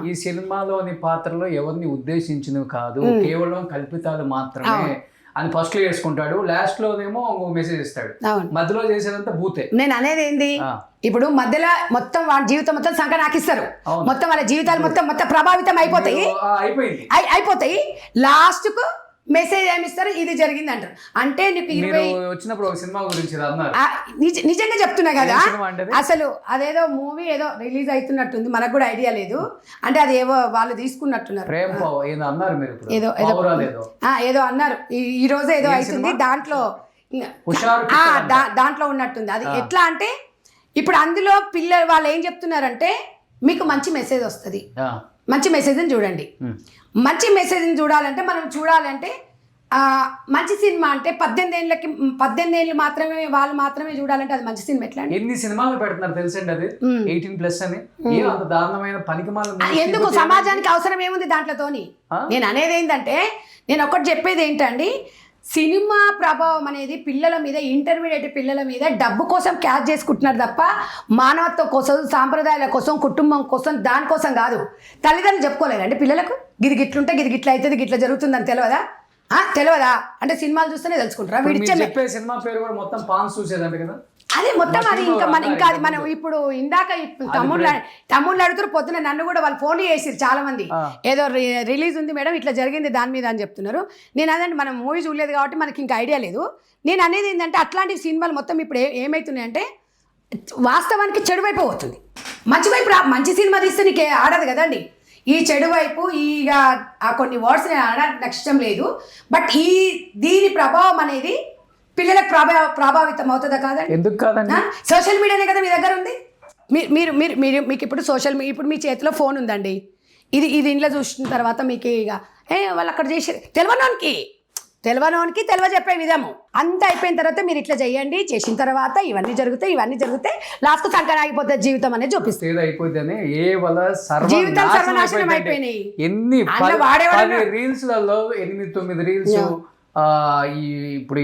ఈ సినిమాలోని పాత్రలో ఎవరిని ఉద్దేశించినవి కాదు, కేవలం కల్పితాలు మాత్రమే అని ఫస్ట్ లో చేసుకుంటాడు. లాస్ట్ లోనేమో మెసేజ్ ఇస్తాడు, మధ్యలో చేసేదంతా భూతే. నేను అనేది ఏంది, ఇప్పుడు మధ్యలో మొత్తం వాళ్ళ జీవితం మొత్తం సంకనాకిస్తారు, మొత్తం వాళ్ళ జీవితాలు మొత్తం ప్రభావితం అయిపోతాయి. లాస్ట్ కు మెసేజ్ ఏమిస్తారు, ఇది జరిగింది అంటారు. అంటే నీకు 20 వచ్చినప్పుడు ఒక సినిమా గురించి నిజంగా చెప్తున్నా కదా, అసలు అదేదో మూవీ ఏదో రిలీజ్ అవుతున్నట్టుంది, మనకు కూడా ఐడియా లేదు. అంటే అది ఏవో వాళ్ళు తీసుకున్నట్టున్నారు, ఏదో అన్నారు. ఈ రోజు ఏదో అవుతుంది, దాంట్లో ఉన్నట్టుంది. అది ఎట్లా అంటే ఇప్పుడు అందులో పిల్లలు వాళ్ళు ఏం చెప్తున్నారంటే, మీకు మంచి మెసేజ్ వస్తుంది, మంచి మెసేజ్ని చూడండి. మంచి మెసేజ్ని చూడాలంటే మంచి సినిమా అంటే 18 ఏళ్ళు మాత్రమే వాళ్ళు మాత్రమే చూడాలంటే అది మంచి సినిమా ఎట్లా? ఎన్ని సినిమాలు పెడుతున్నారు తెలుసండి, అది 18+ అని. అంత దారుణమైన పనికిమాల ఎందుకు? సమాజానికి అవసరం ఏముంది దాంట్లోతోని? నేను అనేది ఏంటంటే, నేను ఒకటి చెప్పేది ఏంటండి, సినిమా ప్రభావం అనేది పిల్లల మీద, ఇంటర్మీడియట్ పిల్లల మీద డబ్బు కోసం క్యాచ్ చేసుకుంటున్నారు తప్ప మానవత్వం కోసం, సాంప్రదాయాల కోసం, కుటుంబం కోసం, దానికోసం కాదు. తల్లిదండ్రులు చెప్పుకోలేదండి పిల్లలకు, గిది గిట్లుంటే గిది గిట్ల అవుతుంది, గిట్ల జరుగుతుందని తెలియదా? అంటే సినిమాలు చూస్తేనే తెలుసుకుంటారా? చెప్పే సినిమా పేరు కూడా మొత్తం పాన్స్ చూసేదంటే కదా, అదే మొత్తం అది. ఇంకా అది మనం ఇప్పుడు ఇందాక తమ్ముళ్ళు అడుగుతారు, పొద్దున నన్ను కూడా వాళ్ళు ఫోన్లు చేసిరు చాలా మంది, ఏదో రిలీజ్ ఉంది మేడం ఇట్లా జరిగింది దాని మీద అని చెప్తున్నారు. నేను అదంటే మనం మూవీ చూడలేదు కాబట్టి మనకి ఇంకా ఐడియా లేదు. నేను అనేది ఏంటంటే, అట్లాంటి సినిమాలు మొత్తం ఇప్పుడు ఏమవుతున్నాయంటే వాస్తవానికి చెడు వైపు పోతుంది. మంచి సినిమా తీస్తే నీకు ఆడదు కదండి. ఈ చెడు వైపు ఆ కొన్ని వర్డ్స్ నేను ఆడడానికి నాకు ఇష్టం లేదు. బట్ దీని ప్రభావం అనేది పిల్లలకు ప్రభావితం అవుతుందా కాదండి? ఎందుకు కాదండి? సోషల్ మీడియానే కదా మీ దగ్గర ఉంది. మీకు ఇప్పుడు ఇప్పుడు మీ చేతిలో ఫోన్ ఉందండి. ఇది ఇంట్లో చూసిన తర్వాత మీకు వాళ్ళు అక్కడ చేసి తెలియనోనికి తెలియజెప్పే విధము అంతా అయిపోయిన తర్వాత మీరు ఇట్లా చేసిన తర్వాత ఇవన్నీ జరుగుతాయి లాస్ట్ సంకరం ఆగిపోతే జీవితం అనేది చూపిస్తుంది. జీవితం సర్వనాశనం అయిపోయినాయి. ఎన్ని రీల్స్లలో 8-9 రీల్స్ ఈ ఇప్పుడు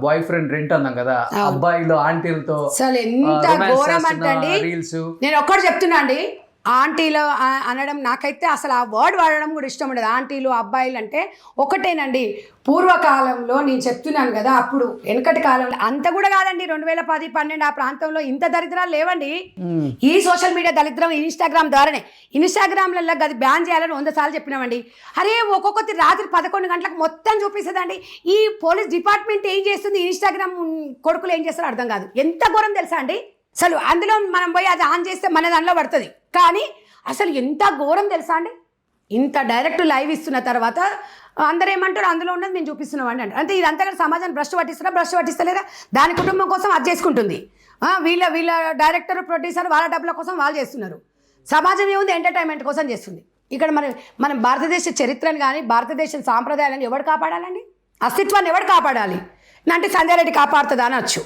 బాయ్ ఫ్రెండ్ రెంట్ అన్నాం కదా, అబ్బాయిలు ఆంటీలతో అసలు ఎంత ఘోరం అంటే రీల్స్. నేను ఒక్కటి చెప్తున్నా అండి, ఆంటీలు అనడం నాకైతే అసలు ఆ వర్డ్ వాడడం కూడా ఇష్టం ఉండదు. ఆంటీలు అబ్బాయిలు అంటే ఒకటేనండి. పూర్వకాలంలో నేను చెప్తున్నాను కదా, అప్పుడు వెనకటి కాలంలో అంత కూడా కాదండి, 2010, 12 ఆ ప్రాంతంలో ఇంత దరిద్రాలు లేవండి. ఈ సోషల్ మీడియా దరిద్రం ఇన్స్టాగ్రామ్ ద్వారానే. ఇన్స్టాగ్రామ్లలో అది బ్యాన్ చేయాలని 100 సార్లు చెప్పినామండి. అరే ఒక్కొక్కటి రాత్రి 11 గంటలకు మొత్తం చూపిస్తుందండి. ఈ పోలీస్ డిపార్ట్మెంట్ ఏం చేస్తుంది, ఇన్స్టాగ్రామ్ కొడుకులు ఏం చేస్తారో అర్థం కాదు. ఎంత ఘోరం తెలుసా అండి అసలు. అందులో మనం పోయి అది ఆన్ చేస్తే మన దానిలో పడుతుంది, కానీ అసలు ఎంత ఘోరం తెలుసా అండి. ఇంత డైరెక్ట్ లైవ్ ఇస్తున్న తర్వాత అందరూ ఏమంటారు, అందులో ఉన్నది మేము చూపిస్తున్నాం అండి అంటే ఇదంతా కూడా సమాజాన్ని భ్రష్టు పట్టిస్తలేదా? దాని కుటుంబం కోసం అది చేసుకుంటుంది. వీళ్ళ డైరెక్టర్ ప్రొడ్యూసర్ వాళ్ళ డబ్బుల కోసం వాళ్ళు చేస్తున్నారు. సమాజం ఏముంది, ఎంటర్టైన్మెంట్ కోసం చేస్తుంది. ఇక్కడ మనం భారతదేశ చరిత్రను కానీ భారతదేశ సాంప్రదాయాలను ఎవరు కాపాడాలండి? అస్తిత్వాన్ని ఎవరు కాపాడాలి అంటే సంధ్యారెడ్డి కాపాడుతుందా అనొచ్చు.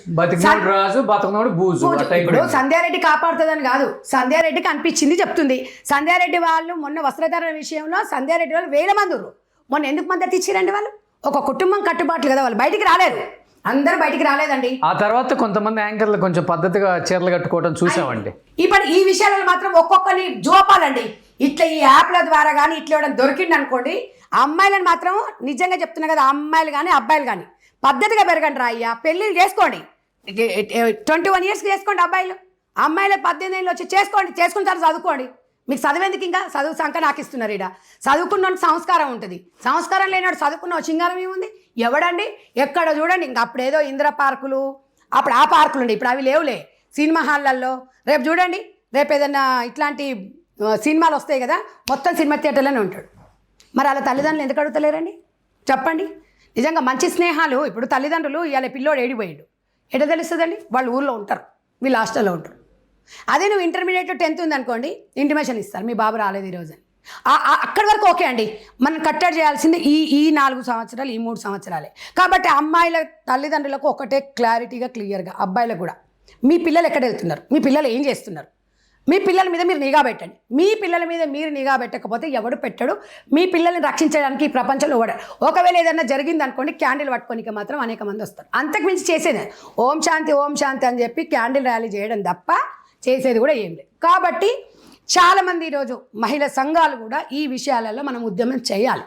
ఇప్పుడు సంధ్యారెడ్డి కాపాడుతుందని కాదు, సంధ్యారెడ్డికి అనిపించింది చెప్తుంది. సంధ్యారెడ్డి వాళ్ళు మొన్న వస్త్రధారణ విషయంలో సంధ్యారెడ్డి వాళ్ళు 1000 మంది ఉన్నారు. మొన్న ఎందుకు మద్దతు ఇచ్చారండి? వాళ్ళు ఒక కుటుంబం కట్టుబాట్లు కదా, వాళ్ళు బయటికి రాలేరు, అందరు బయటికి రాలేదండి. ఆ తర్వాత కొంతమంది యాంకర్లు కొంచెం పద్ధతిగా చీరలు కట్టుకోవడం చూసామండి. ఇప్పుడు ఈ విషయాలను మాత్రం ఒక్కొక్కరిని జోపాలండి. ఇట్లా ఈ యాప్ల ద్వారా కానీ ఇట్లా ఇవ్వడం దొరికింది అనుకోండి, అమ్మాయిలను మాత్రం నిజంగా చెప్తున్నా కదా, అమ్మాయిలు కానీ అబ్బాయిలు కానీ పద్ధతిగా పెరగండి రా అయ్యా. పెళ్ళిళ్ళు చేసుకోండి, 21 years చేసుకోండి అబ్బాయిలు. అమ్మాయిలు 18 ఏళ్ళు వచ్చి చేసుకున్న తర్వాత చదువుకోండి. మీకు చదివేందుకు ఇంకా చదువు సంఖ్య నాకు ఇస్తున్నారు. ఇక్కడ చదువుకున్న సంస్కారం ఉంటుంది, సంస్కారం లేనాడు చదువుకున్న సింగారం ఏముంది? ఎవడండి ఎక్కడ చూడండి. ఇంకా అప్పుడు ఏదో ఇంద్ర పార్కులు, అప్పుడు ఆ పార్కులు ఉండే, ఇప్పుడు అవి లేవులే. సినిమా హాళ్ళల్లో రేపు చూడండి, రేపు ఏదన్నా ఇట్లాంటి సినిమాలు వస్తాయి కదా, మొత్తం సినిమా థియేటర్లోనే ఉంటాడు. మరి అలా తల్లిదండ్రులు ఎందుకు అడుగుతలేరండి చెప్పండి? నిజంగా మంచి స్నేహాలు. ఇప్పుడు తల్లిదండ్రులు ఇవాళ పిల్లోడు ఏడిపోయాడు ఎట తెలుస్తుందండి? వాళ్ళు ఊళ్ళో ఉంటారు, వీళ్ళు హాస్టల్లో ఉంటారు. అదే నువ్వు ఇంటర్మీడియట్ 10th ఉందనుకోండి, ఇంటిమేషన్ ఇస్తారు, మీ బాబు రాలేదు ఈరోజు అని. అక్కడి వరకు ఓకే అండి. మనం కట్టడి చేయాల్సింది ఈ 4 సంవత్సరాలు, ఈ 3 సంవత్సరాలే. కాబట్టి అమ్మాయిల తల్లిదండ్రులకు ఒకటే క్లారిటీగా క్లియర్గా, అబ్బాయిలకు కూడా, మీ పిల్లలు ఎక్కడ వెళ్తున్నారు, మీ పిల్లలు ఏం చేస్తున్నారు, మీ పిల్లల మీద మీరు నిఘా పెట్టండి. మీ పిల్లల మీద మీరు నిఘా పెట్టకపోతే ఎవడు పెట్టడు. మీ పిల్లల్ని రక్షించడానికి ఈ ప్రపంచంలో ఎవడు. ఒకవేళ ఏదైనా జరిగింది అనుకోండి, క్యాండిల్ పట్టుకోనికి మాత్రం అనేక మంది వస్తారు. అంతకు మించి చేసేది ఓం శాంతి అని చెప్పి క్యాండిల్ ర్యాలీ చేయడం తప్ప చేసేది కూడా ఏం లేదు. కాబట్టి చాలామంది ఈరోజు మహిళా సంఘాలు కూడా ఈ విషయాలలో మనం ఉద్యమం చేయాలి.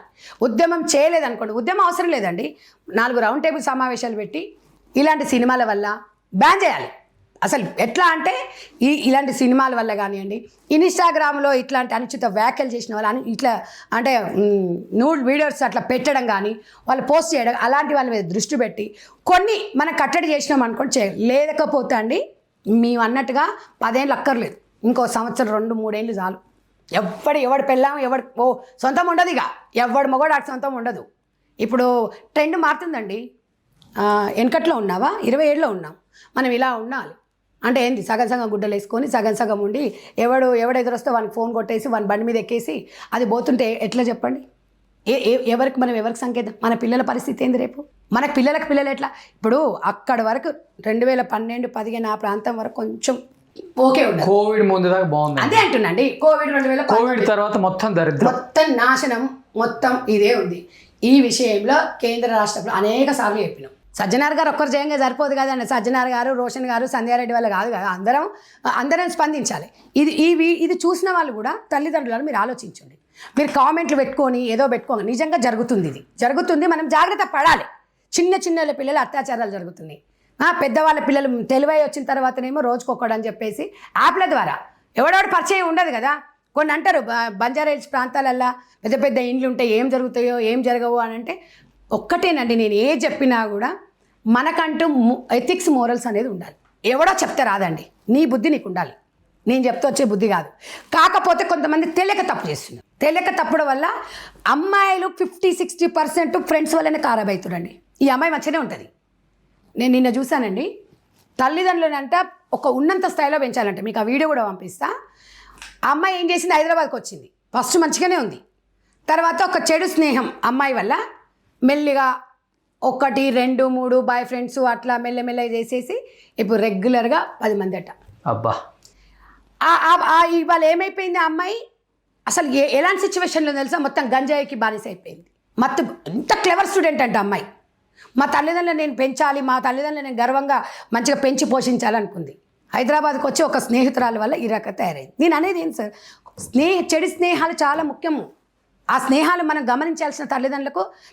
ఉద్యమం చేయలేదనుకోండి, ఉద్యమం అవసరం లేదండి, 4 రౌండ్ టేబుల్ సమావేశాలు పెట్టి ఇలాంటి సినిమాల వల్ల బ్యాన్ చేయాలి. అసలు ఎట్లా అంటే ఇలాంటి సినిమాల వల్ల కానివ్వండి, ఇన్స్టాగ్రామ్లో ఇట్లాంటి అనుచిత వ్యాఖ్యలు చేసిన వాళ్ళు ఇట్లా అంటే న్యూడ్ వీడియోస్ అట్లా పెట్టడం కానీ, వాళ్ళు పోస్ట్ చేయడం, అలాంటి వాళ్ళ మీద దృష్టి పెట్టి కొన్ని మనం కట్టడి చేసినాం అనుకోండి చేయాలి. లేకపోతే అండి మేము అన్నట్టుగా 10 ఏళ్ళు అక్కర్లేదు, ఇంకో సంవత్సరం 2-3 ఏళ్ళు చాలు. ఎవడు పెళ్ళాం సొంతం ఉండదు. ఇక ఎవడు మొగడు అటు సొంతం ఉండదు. ఇప్పుడు ట్రెండ్ మారుతుందండి. వెనకట్లో ఉన్నావా, 20 ఏళ్ళలో ఉన్నాం, మనం ఇలా ఉండాలి అంటే ఏంటి? సగం గుడ్డలు వేసుకొని సగం ఉండి ఎవడు ఎదురొస్తే వానికి ఫోన్ కొట్టేసి వాని బండి మీద ఎక్కేసి అది పోతుంటే ఎట్లా చెప్పండి? ఎవరికి సంకేతం? మన పిల్లల పరిస్థితి ఏంది రేపు? మనకు పిల్లలు ఎట్లా? ఇప్పుడు అక్కడ వరకు 2012, 15 ఆ ప్రాంతం వరకు కొంచెం ఓకే ఉండదు. కోవిడ్ ముందు దాకా బాగుంది, అదే అంటున్నాండి. కోవిడ్ తర్వాత మొత్తం దరిద్రం, మొత్తం నాశనం, మొత్తం ఇదే ఉంది. ఈ విషయంలో కేంద్ర రాష్ట్రంలో అనేక సార్లు చెప్పినాం. సజ్జనార్ గారు ఒక్కరు చేయంగా సరిపోదు కదండి. సజ్జనార్ గారు, రోషన్ గారు, సంధ్యారెడ్డి వాళ్ళు కాదు కదా, అందరం స్పందించాలి. ఇది చూసిన వాళ్ళు కూడా తల్లిదండ్రులను మీరు ఆలోచించండి. మీరు కామెంట్లు పెట్టుకొని ఏదో పెట్టుకోండి. నిజంగా జరుగుతుంది, మనం జాగ్రత్త పడాలి. చిన్న పిల్లలు అత్యాచారాలు జరుగుతున్నాయి. పెద్దవాళ్ళ పిల్లలు తెలివై వచ్చిన తర్వాతనేమో రోజుకొక్కడని చెప్పేసి యాప్ల ద్వారా ఎవడెవడు పరిచయం ఉండదు కదా. కొన్ని అంటారు బంజారా హిల్స్ ప్రాంతాలల్లో పెద్ద ఇండ్లు ఉంటాయి, ఏం జరుగుతాయో ఏం జరగవు అని అంటే ఒక్కటేనండి, నేను ఏ చెప్పినా కూడా మనకంటూ ఎథిక్స్ మోరల్స్ అనేది ఉండాలి. ఎవడో చెప్తే రాదండి, నీ బుద్ధి నీకు ఉండాలి. నేను చెప్తే వచ్చే బుద్ధి కాదు. కాకపోతే కొంతమంది తెలియక తప్పు చేస్తున్నారు. తెలియక తప్పడం వల్ల అమ్మాయిలు 50-60% ఫ్రెండ్స్ వల్లనే ఖరాబ్ అవుతుందండి. ఈ అమ్మాయి మంచిగానే ఉంటుంది. నేను నిన్న చూశానండి, తల్లిదండ్రులంట ఒక ఉన్నంత స్థాయిలో పెంచాలంటే, మీకు ఆ వీడియో కూడా పంపిస్తా. ఆ అమ్మాయి ఏం చేసింది, హైదరాబాద్కి వచ్చింది. ఫస్ట్ మంచిగానే ఉంది, తర్వాత ఒక చెడు స్నేహం అమ్మాయి వల్ల మెల్లిగా 1, 2, 3 బాయ్ ఫ్రెండ్స్ అట్లా మెల్లమెల్లగా చేసేసి ఇప్పుడు రెగ్యులర్గా 10 మంది అట. అబ్బా, ఇవాళ ఏమైపోయింది, ఆ అమ్మాయి అసలు ఎలాంటి సిచ్యువేషన్లో తెలుసా, మొత్తం గంజాయికి బానిస అయిపోయింది. ఎంత క్లెవర్ స్టూడెంట్ అంటే అమ్మాయి, మా తల్లిదండ్రులు నేను పెంచాలి, మా తల్లిదండ్రులు నేను గర్వంగా మంచిగా పెంచి పోషించాలనుకుంది. హైదరాబాద్కి వచ్చి ఒక స్నేహితురాల వల్ల ఈ రకం తయారైంది. నేను అనేది ఏంటి సార్, చెడు స్నేహాలు చాలా ముఖ్యము. ఆ స్నేహాలు మనం గమనించాల్సిన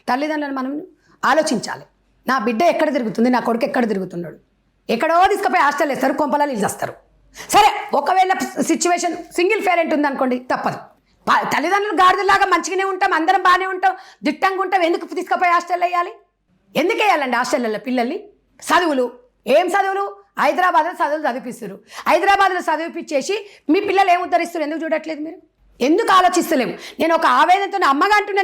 తల్లిదండ్రులను మనం ఆలోచించాలి. నా బిడ్డ ఎక్కడ తిరుగుతుంది, నా కొడుకు ఎక్కడ తిరుగుతున్నాడు, ఎక్కడో తీసుకుపోయి హాస్టల్ వేస్తారు, కొంపలలో ఇల్లు. సరే ఒకవేళ సిచ్యువేషన్ సింగిల్ పేరెంట్ ఉందనుకోండి, తప్పదు. తల్లిదండ్రులు గాడిదలాగా మంచిగానే ఉంటాం, అందరం బాగానే ఉంటాం, దిట్టంగా ఉంటాం, ఎందుకు తీసుకుపోయి హాస్టల్ వేయాలి? ఎందుకు వేయాలండి హాస్టల్లో పిల్లల్ని? చదువులు ఏం చదువులు? హైదరాబాద్లో చదువులు చదివిపిస్తారు. హైదరాబాద్లో చదివిపించేసి మీ పిల్లలు ఏం ఉద్ధరిస్తారు? ఎందుకు చూడట్లేదు మీరు? ఎందుకు ఆలోచిస్తలేము? నేను ఒక ఆవేదనతో అమ్మగా అంటున్నా.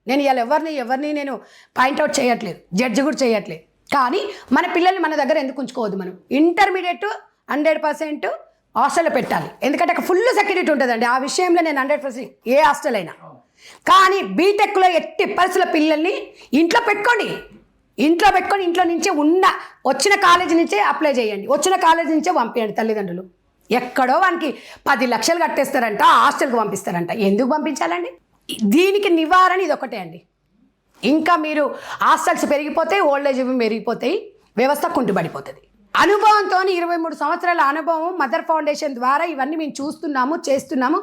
నేను ఇవాళ ఎవరిని నేను పాయింట్అవుట్ చేయట్లేదు, జడ్జి కూడా చేయట్లేదు. కానీ మన పిల్లల్ని మన దగ్గర ఎందుకు ఉంచుకోవద్దు? మనం ఇంటర్మీడియట్ 100% హాస్టల్లో పెట్టాలి. ఎందుకంటే అక్కడ ఫుల్ సెక్యూరిటీ ఉంటుందండి. ఆ విషయంలో నేను 100% ఏ హాస్టల్ అయినా. కానీ బీటెక్లో ఎట్టి పరిస్థితుల పిల్లల్ని ఇంట్లో పెట్టుకొని ఇంట్లో నుంచే వచ్చిన కాలేజీ నుంచే అప్లై చేయండి, వచ్చిన కాలేజీ నుంచే పంపించండి. తల్లిదండ్రులు ఎక్కడో వానికి 10 లక్షలు కట్టేస్తారంట, హాస్టల్కి పంపిస్తారంట. ఎందుకు పంపించాలండి? దీనికి నివారణ ఇది ఒకటే అండి. ఇంకా మీరు హాస్టల్స్ పెరిగిపోతాయి, ఓల్డేజ్ పెరిగిపోతాయి, వ్యవస్థ కుంటుపడిపోతుంది. అనుభవంతో 23 సంవత్సరాల అనుభవం మదర్ ఫౌండేషన్ ద్వారా ఇవన్నీ మేము చూస్తున్నాము, చేస్తున్నాము.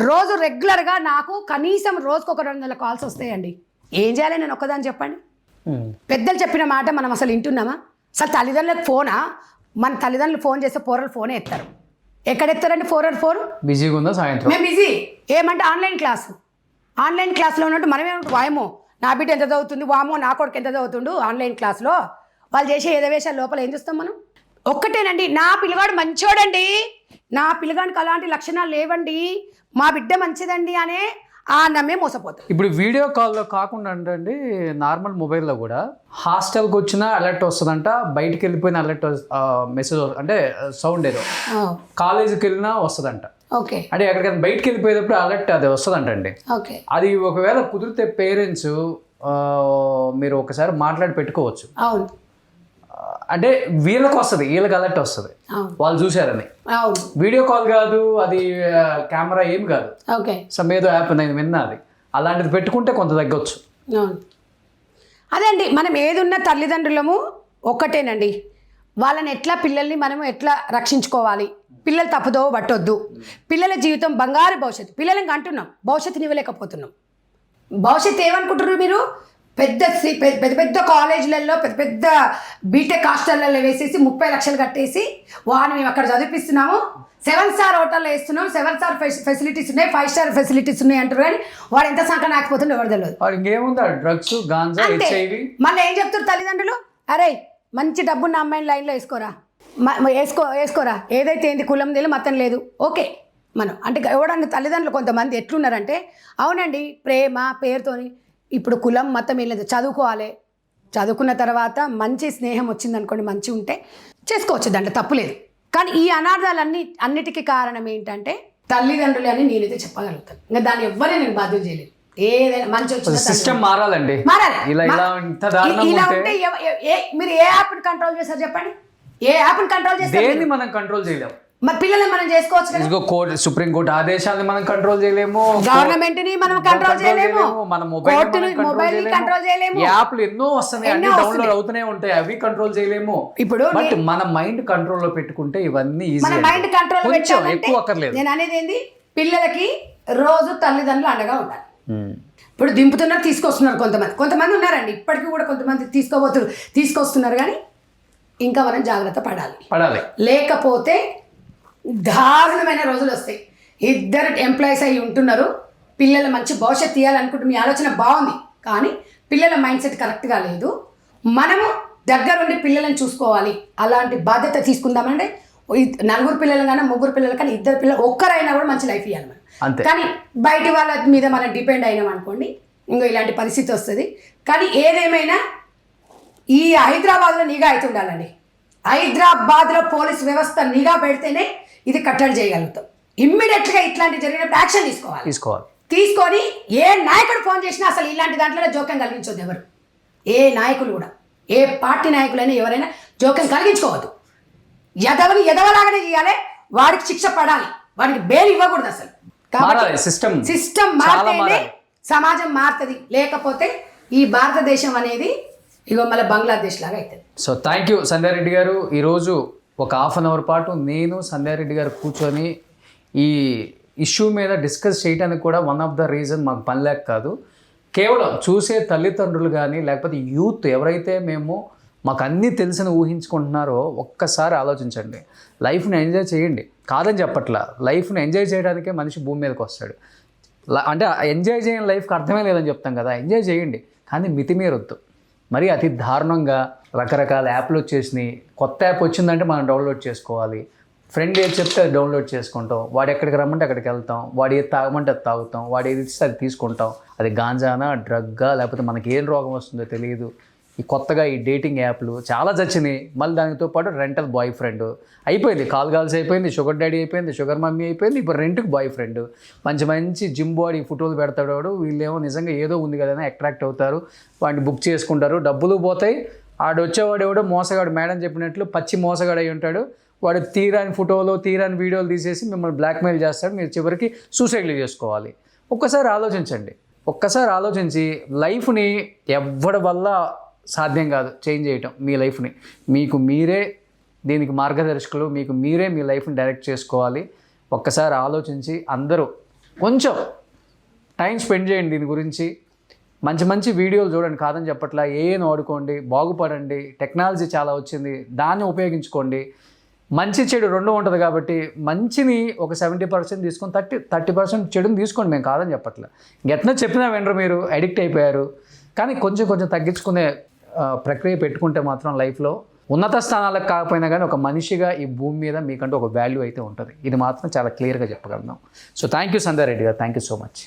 రోజు రెగ్యులర్గా నాకు కనీసం రోజుకు ఒక 200 కాల్స్ వస్తాయండి. ఏం చేయాలి నేను ఒక్కదాన్ని చెప్పండి? పెద్దలు చెప్పిన మాట మనం అసలు వింటున్నామా? అసలు తల్లిదండ్రులకు ఫోనా? మన తల్లిదండ్రులు ఫోన్ చేస్తే పోరలు ఫోనే ఎత్తారు. ఎక్కడ ఎత్తారండి? 4 బిజీగా ఉందా సాయంత్రం? మేము బిజీ. ఏమంటే ఆన్లైన్ క్లాస్లో ఉన్నట్టు మనమే వాయమో నా బిడ్డ ఎంత చదువుతుంది, వామో నా కొడుకు ఎంత చదువుతుండు ఆన్లైన్ క్లాస్లో. వాళ్ళు చేసే ఎదవేశాల లోపల ఏం చూస్తాం మనం? ఒక్కటేనండి, నా పిల్లగాడు మంచోడండి, నా పిల్లగాడికి అలాంటి లక్షణాలు లేవండి, మా బిడ్డ మంచిదండి అనే ఆ నమ్మే మోసపోతుంది. ఇప్పుడు వీడియో కాల్లో కాకుండా అంటే నార్మల్ మొబైల్లో కూడా హాస్టల్కి వచ్చిన అలర్ట్ వస్తుందంట, బయటికి వెళ్ళిపోయిన అలర్ట్ మెసేజ్ అంటే సౌండ్ ఏదో కాలేజీకి వెళ్ళినా వస్తుందంట. ఓకే, అంటే ఎక్కడికైనా బయటికి వెళ్ళిపోయేటప్పుడు అలర్ట్ అది వస్తుందంట అండి. ఓకే, అది ఒకవేళ కుదిరితే పేరెంట్స్ మీరు ఒకసారి మాట్లాడి పెట్టుకోవచ్చు. అవును, అంటే వీళ్ళకి వస్తుంది, వీళ్ళకి అలర్ట్ వస్తుంది, వాళ్ళు చూశారని. అవును, వీడియో కాల్ కాదు, అది కెమెరా ఏం కాదు. ఓకే, సమ్ ఏదో యాప్ నేను విన్నా, అది అలాంటిది పెట్టుకుంటే కొంత తగ్గొచ్చు. అవును, అదే అండి. మనం ఏదున్న తల్లిదండ్రులము ఒక్కటేనండి. వాళ్ళని పిల్లల్ని మనము ఎట్లా రక్షించుకోవాలి? పిల్లలు తప్పుదో పట్టొద్దు. పిల్లల జీవితం బంగారు భవిష్యత్తు. పిల్లలకి అంటున్నాం, భవిష్యత్తుని ఇవ్వలేకపోతున్నాం. భవిష్యత్తు ఏమనుకుంటున్నారు మీరు? పెద్ద కాలేజీలలో పెద్ద బీటెక్ హాస్టల్లో వేసేసి 30 లక్షలు కట్టేసి వాడిని మేము అక్కడ చదివిపిస్తున్నాము, 7 స్టార్ హోటల్లో వేస్తున్నాం, 7 స్టార్ ఫెసిలిటీస్ ఉన్నాయి, 5 స్టార్ ఫెసిలిటీస్ ఉన్నాయి అంటారు. కానీ వాడు ఎంత సంఖ్య నాకపోతుండే ఎవరు తెలియదు. ఇంకేముందా డ్రగ్స్, గాంజా, హెచ్ఐవి. మళ్ళీ ఏం చెప్తారు తల్లిదండ్రులు? అరే మంచి డబ్బున్న అమ్మాయిని లైన్లో వేసుకోరా, ఏదైతే ఏంది కులం లేదు మతం లేదు. ఓకే, మనం అంటే ఎవడన్నా తల్లిదండ్రులు కొంతమంది ఎట్లున్నారంటే, అవునండి ప్రేమ పేరుతోని ఇప్పుడు కులం మతం ఏం లేదు, చదువుకోవాలి, చదువుకున్న తర్వాత మంచి స్నేహం వచ్చిందనుకోండి, మంచి ఉంటే చేసుకోవచ్చు, దాంట్లో తప్పు లేదు. కానీ ఈ అన్నిటికీ కారణం ఏంటంటే తల్లిదండ్రులు అని నేనైతే చెప్పగలుగుతాను. ఇంకా దాన్ని ఎవ్వరే నేను బాధ్యత చేయలేదు. ఏదైనా మంచి వచ్చిన సిస్టమ్ మారాలండి. ఇలా ఉంటే మీరు ఏ యాప్ని కంట్రోల్ చేస్తారు చెప్పండి? ఏ యాప్ని కంట్రోల్ చేస్తారు? మనం కంట్రోల్ చేయలేము. మరి పిల్లల్ని మనం చేసుకోవచ్చు కదా. సుప్రీంకోర్టు ఆదేశాలను మనం కంట్రోల్ చేయలేము, గవర్నమెంట్ ని మనం కంట్రోల్ చేయలేము, మన మొబైల్ కంట్రోల్ చేయలేము. యాప్లు ఎన్నో వస్తున్నాయి, అన్ని డౌన్లోడ్ అవుతూనే ఉంటాయి, అవి కంట్రోల్ చేయలేము. ఇప్పుడు బట్ మన మైండ్ కంట్రోల్ లో పెట్టుకుంటే ఇవన్నీ మన మైండ్ కంట్రోల్ ఎక్కువ అక్కర్లేదు. నేను అనేది ఏంది, పిల్లలకి రోజు తల్లిదండ్రులు అండగా ఉండాలి. ఇప్పుడు దింపుతున్నారు, తీసుకొస్తున్నారు, కొంతమంది ఉన్నారండి ఇప్పటికీ కూడా, కొంతమంది తీసుకొస్తున్నారు. కానీ ఇంకా మనం జాగ్రత్త పడాలి. లేకపోతే దారుణమైన రోజులు వస్తాయి. 2 ఎంప్లాయీస్ అయ్యి ఉంటున్నారు, పిల్లల మంచి భవిష్యత్తు తీయాలనుకుంటే మీ ఆలోచన బాగుంది, కానీ పిల్లల మైండ్ సెట్ కరెక్ట్గా లేదు. మనము దగ్గరుండి పిల్లలను చూసుకోవాలి. అలాంటి బాధ్యత తీసుకుందామంటే 4 పిల్లలు కానీ 3 పిల్లలు కానీ 2 పిల్లలు ఒక్కరైనా కూడా మంచి లైఫ్ ఇవ్వాలి మనం. కానీ బయట వాళ్ళ మీద మనం డిపెండ్ అయినాం అనుకోండి, ఇంకో ఇలాంటి పరిస్థితి వస్తుంది. కానీ ఏదేమైనా ఈ హైదరాబాద్లో నిఘా అయితే ఉండాలండి. హైదరాబాద్లో పోలీస్ వ్యవస్థ నిఘా పెడితేనే ఇది కట్టడి చేయగలుగుతాం. ఇమ్మీడియట్గా ఇట్లాంటి జరిగినప్పుడు యాక్షన్ తీసుకొని ఏ నాయకుడు ఫోన్ చేసినా అసలు ఇలాంటి దాంట్లో జోక్యం కలిగించవద్దు. ఎవరు ఏ నాయకులు కూడా, ఏ పార్టీ నాయకులైనా ఎవరైనా జోక్యం కలిగించుకోవద్దు. ఎదవలాగానే చేయాలి, వాడికి శిక్ష పడాలి, వాడికి బెయిల్ ఇవ్వకూడదు అసలు. కాబట్టి సిస్టమ్ మారితేనే సమాజం మారుతుంది. లేకపోతే ఈ భారతదేశం అనేది ఇగో మళ్ళీ బంగ్లాదేశ్ లాగా అవుతుంది. సో థ్యాంక్ యూ సంధ్యారెడ్డి గారు. ఈరోజు ఒక హాఫ్ అన్ అవర్ పాటు నేను సంధ్యారెడ్డి గారు కూర్చొని ఈ ఇష్యూ మీద డిస్కస్ చేయడానికి కూడా వన్ ఆఫ్ ద రీజన్ మాకు పని లేక కాదు, కేవలం చూసే తల్లిదండ్రులు కానీ లేకపోతే యూత్ ఎవరైతే మాకు అన్నీ తెలిసిన ఊహించుకుంటున్నారో ఒక్కసారి ఆలోచించండి. లైఫ్ని ఎంజాయ్ చేయండి, కాదని చెప్పట్లా. లైఫ్ని ఎంజాయ్ చేయడానికే మనిషి భూమి మీదకి వస్తాడు. అంటే ఎంజాయ్ చేయని లైఫ్కి అర్థమే లేదని చెప్తాం కదా. ఎంజాయ్ చేయండి కానీ మితిమీరొద్దు. మరి అతి దారుణంగా రకరకాల యాప్లు వచ్చేసినాయి. కొత్త యాప్ వచ్చిందంటే మనం డౌన్లోడ్ చేసుకోవాలి. ఫ్రెండ్ ఏది చెప్తే అది డౌన్లోడ్ చేసుకుంటాం. వాడు ఎక్కడికి రమ్మంటే అక్కడికి వెళ్తాం. వాడు ఏది తాగమంటే అది తాగుతాం. వాడు ఏది ఇస్తే అది తీసుకుంటాం. అది గాంజానా, డ్రగ్గా, లేకపోతే మనకి ఏం రోగం వస్తుందో తెలియదు. ఈ కొత్తగా ఈ డేటింగ్ యాప్లు చాలా చచ్చినాయి. మళ్ళీ దానితో పాటు రెంటల్ బాయ్ ఫ్రెండ్ అయిపోయింది. కాల్ గర్ల్స్ అయిపోయింది, షుగర్ డాడీ అయిపోయింది, షుగర్ మమ్మీ అయిపోయింది. ఇప్పుడు రెంట్కి బాయ్ ఫ్రెండ్. మంచి మంచి జిమ్ బాడీ ఫోటోలు పెడతాడు వాడు. వీళ్ళేమో నిజంగా ఏదో ఉంది కదా అట్రాక్ట్ అవుతారు, వాడిని బుక్ చేసుకుంటారు, డబ్బులు పోతాయి. ఆడు వచ్చేవాడు ఎవడో మోసగాడు, మేడం చెప్పినట్లు పచ్చి మోసగాడు అయి ఉంటాడు. వాడు తీరాని ఫోటోలు తీరాని వీడియోలు తీసేసి మిమ్మల్ని బ్లాక్మెయిల్ చేస్తాడు. మీరు చివరికి సూసైడ్లు చేసుకోవాలి. ఒక్కసారి ఆలోచించండి. ఒక్కసారి ఆలోచించి లైఫ్ని ఎవ్వడి వల్ల సాధ్యం కాదు చేంజ్ చేయటం. మీ లైఫ్ని మీకు మీరే దీనికి మార్గదర్శకులు. మీకు మీరే మీ లైఫ్ని డైరెక్ట్ చేసుకోవాలి. ఒక్కసారి ఆలోచించి అందరూ కొంచెం టైం స్పెండ్ చేయండి దీని గురించి. మంచి మంచి వీడియోలు చూడండి, కాదని చెప్పట్లా. ఏను వాడుకోండి, బాగుపడండి. టెక్నాలజీ చాలా వచ్చింది, దాన్ని ఉపయోగించుకోండి. మంచి చెడు రెండు ఉంటుంది కాబట్టి మంచిని ఒక 70% తీసుకొని 30% చెడుని తీసుకోండి. మేము కాదని చెప్పట్లే. ఎట్లా చెప్పినా వెంటనే మీరు అడిక్ట్ అయిపోయారు. కానీ కొంచెం కొంచెం తగ్గించుకునే ప్రక్రియ పెట్టుకుంటే మాత్రం లైఫ్లో ఉన్నత స్థానాలకు కాకపోయినా కానీ ఒక మనిషిగా ఈ భూమి మీద మీకంటూ ఒక వాల్యూ అయితే ఉంటుంది. ఇది మాత్రం చాలా క్లియర్గా చెప్పగలను. సో థ్యాంక్ యూ సంధ్యారెడ్డి గారు, థ్యాంక్ యూ సో మచ్.